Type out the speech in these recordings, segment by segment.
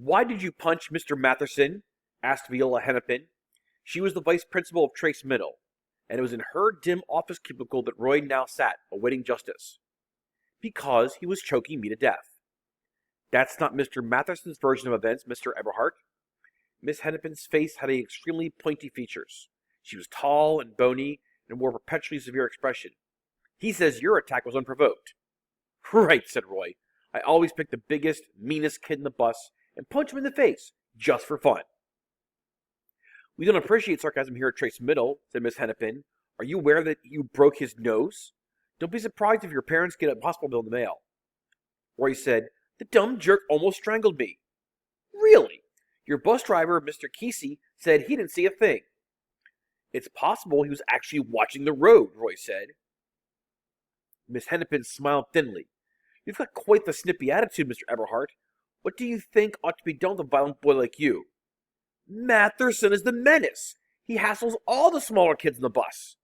"Why did you punch Mr. Matherson?" asked Viola Hennepin. She was the vice principal of Trace Middle, and it was in her dim office cubicle that Roy now sat, awaiting justice. "Because he was choking me to death." "That's not Mr. Matherson's version of events, Mr. Eberhart." Miss Hennepin's face had extremely pointy features. She was tall and bony, and wore a perpetually severe expression. "He says your attack was unprovoked." "Right," said Roy. "I always pick the biggest, meanest kid in the bus and punch him in the face, just for fun." "We don't appreciate sarcasm here at Trace Middle," said Miss Hennepin. "Are you aware that you broke his nose? Don't be surprised if your parents get a hospital bill in the mail." Roy said, "The dumb jerk almost strangled me." "Really? Your bus driver, Mr. Kesey, said he didn't see a thing." "It's possible he was actually watching the road," Roy said. Miss Hennepin smiled thinly. "You've got quite the snippy attitude, Mr. Eberhart. What do you think ought to be done with a violent boy like you?" "Matherson is the menace. He hassles all the smaller kids in the bus."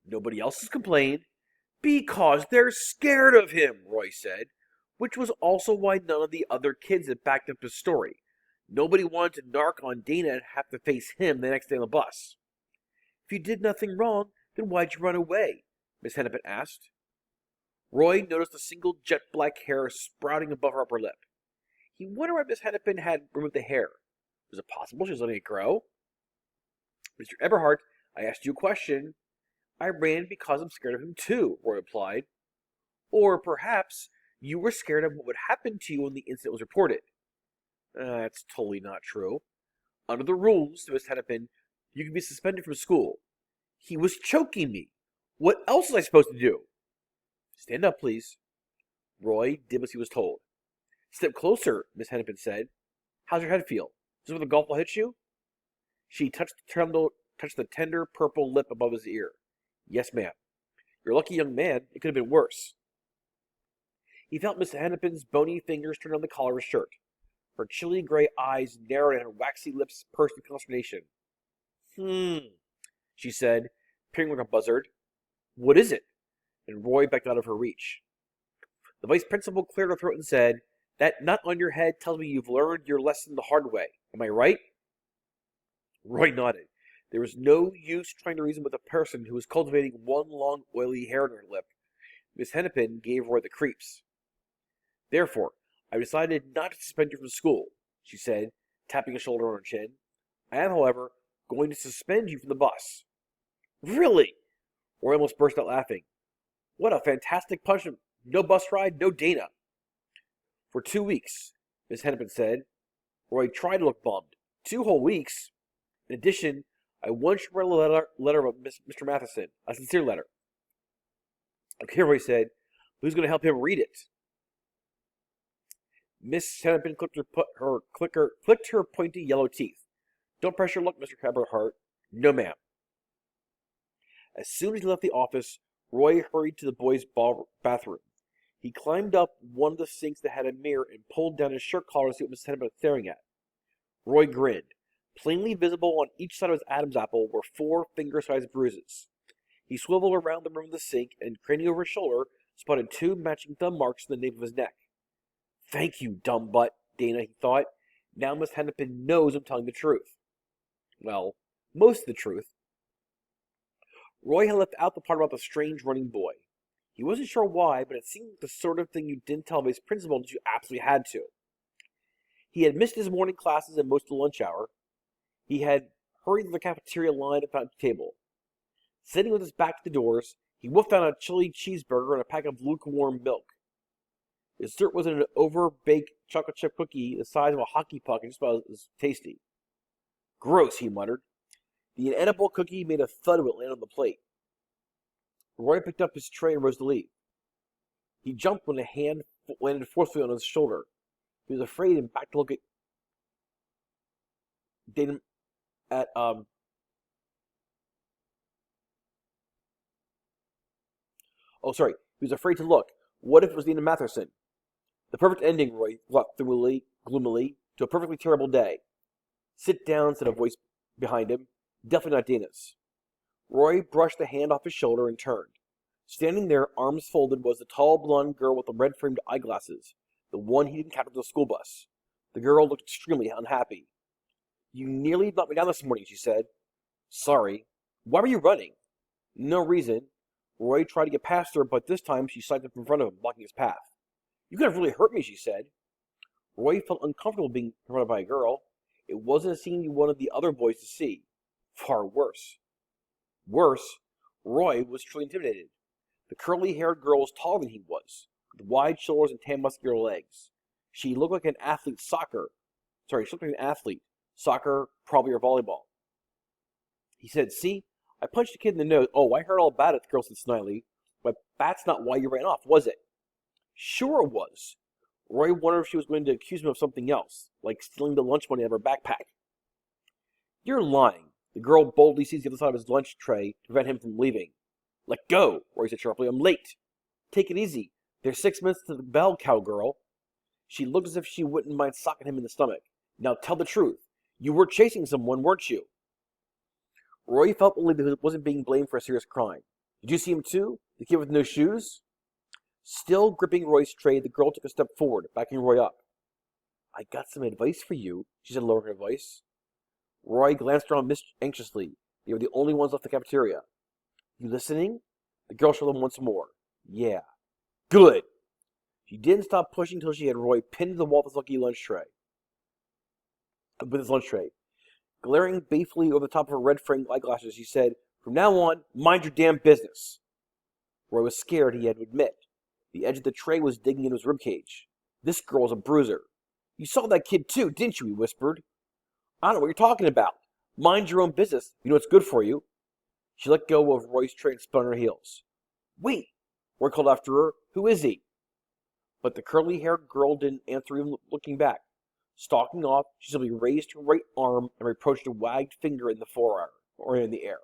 "Nobody else has complained." "Because they're scared of him," Roy said, which was also why none of the other kids had backed up his story. Nobody wanted to narc on Dana and have to face him the next day on the bus. "If you did nothing wrong, then why'd you run away?" Miss Hennepin asked. Roy noticed a single jet-black hair sprouting above her upper lip. He wondered why Miss Hennepin had removed the hair. Was it possible she was letting it grow? "Mr. Eberhart, I asked you a question." "I ran because I'm scared of him too," Roy replied. "Or perhaps you were scared of what would happen to you when the incident was reported." "That's totally not true." "Under the rules," to Miss Hennepin, "you can be suspended from school." "He was choking me. What else was I supposed to do?" "Stand up, please." Roy did as he was told. "Step closer," Miss Hennepin said. "How's your head feel? Is it where the golf ball hit you?" She touched the tender purple lip above his ear. "Yes, ma'am." "You're a lucky young man. It could have been worse." He felt Miss Hennepin's bony fingers turn on the collar of his shirt. Her chilly gray eyes narrowed and her waxy lips pursed in consternation. She said, peering like a buzzard. "What is it?" And Roy backed out of her reach. The vice principal cleared her throat and said, "That nut on your head tells me you've learned your lesson the hard way. Am I right?" Roy nodded. There was no use trying to reason with a person who was cultivating one long, oily hair on her lip. Miss Hennepin gave Roy the creeps. "Therefore, I decided not to suspend you from school," she said, tapping his shoulder on her chin. "I am, however, going to suspend you from the bus." "Really?" Roy almost burst out laughing. "What a fantastic punishment. No bus ride, no Dana." "For 2 weeks," Miss Hennepin said. Roy tried to look bummed. 2 whole weeks? In addition, I want you to write a letter about Mr. Matheson. A sincere letter." "Okay," Roy said. "Who's going to help him read it?" Miss Hennepin clicked her pointy yellow teeth. "Don't press your luck, Mr. Eberhart." "No, ma'am." As soon as he left the office, Roy hurried to the boys' bathroom. He climbed up one of the sinks that had a mirror and pulled down his shirt collar to see what Miss Hennepin was staring at. Roy grinned. Plainly visible on each side of his Adam's apple were 4 finger-sized bruises. He swiveled around the rim of the sink and, craning over his shoulder, spotted 2 matching thumb marks on the nape of his neck. "Thank you, dumb butt," Dana, he thought. "Now Miss Hennepin knows I'm telling the truth." Well, most of the truth. Roy had left out the part about the strange running boy. He wasn't sure why, but it seemed like the sort of thing you didn't tell vice principal that you absolutely had to. He had missed his morning classes and most of the lunch hour. He had hurried to the cafeteria line and found a table. Sitting with his back to the doors, he wolfed down a chili cheeseburger and a pack of lukewarm milk. His dessert was an over-baked chocolate chip cookie the size of a hockey puck and just about as tasty. "Gross," he muttered. The inedible cookie made a thud when it landed on the plate. Roy picked up his tray and rose to leave. He jumped when a hand landed forcefully on his shoulder. He was afraid and backed to look at Dana at He was afraid to look. What if it was Dana Matherson? The perfect ending, Roy thought gloomily, to a perfectly terrible day. "Sit down," said a voice behind him. Definitely not Dana's. Roy brushed the hand off his shoulder and turned. Standing there, arms folded, was the tall blonde girl with the red-framed eyeglasses, the one he'd encountered on the school bus. The girl looked extremely unhappy. You nearly knocked me down this morning, she said. Sorry. Why were you running? No reason. Roy tried to get past her, but this time she sided up in front of him, blocking his path. You could have really hurt me, she said. Roy felt uncomfortable being confronted by a girl. It wasn't a scene he wanted the other boys to see. Far worse. Worse, Roy was truly intimidated. The curly-haired girl was taller than he was, with wide shoulders and tan muscular legs. She looked like an athlete soccer, probably, or volleyball. He said, see, I punched a kid in the nose. Oh, I heard all about it, the girl said snidely. But that's not why you ran off, was it? Sure it was. Roy wondered if she was going to accuse him of something else, like stealing the lunch money out of her backpack. You're lying. The girl boldly seized the other side of his lunch tray to prevent him from leaving. Let go, Roy said sharply. I'm late. Take it easy. There's 6 minutes to the bell, cowgirl. She looked as if she wouldn't mind socking him in the stomach. Now tell the truth. You were chasing someone, weren't you? Roy felt relieved that he wasn't being blamed for a serious crime. Did you see him too? The kid with no shoes? Still gripping Roy's tray, the girl took a step forward, backing Roy up. I got some advice for you, she said, lowering her voice. Roy glanced around anxiously. They were the only ones left in the cafeteria. You listening? The girl showed them once more. Yeah. Good. She didn't stop pushing until she had Roy pinned to the wall with his lunch tray. Glaring balefully over the top of her red-framed eyeglasses, she said, From now on, mind your damn business. Roy was scared, he had to admit. The edge of the tray was digging into his ribcage. This girl's a bruiser. You saw that kid too, didn't you? He whispered. I don't know what you're talking about. Mind your own business. You know what's good for you. She let go of Roy's tray and spun on her heels. Wait, Roy called after her. Who is he? But the curly-haired girl didn't answer even looking back. Stalking off, she simply raised her right arm and reproached a wagged finger in the forearm, or in the air.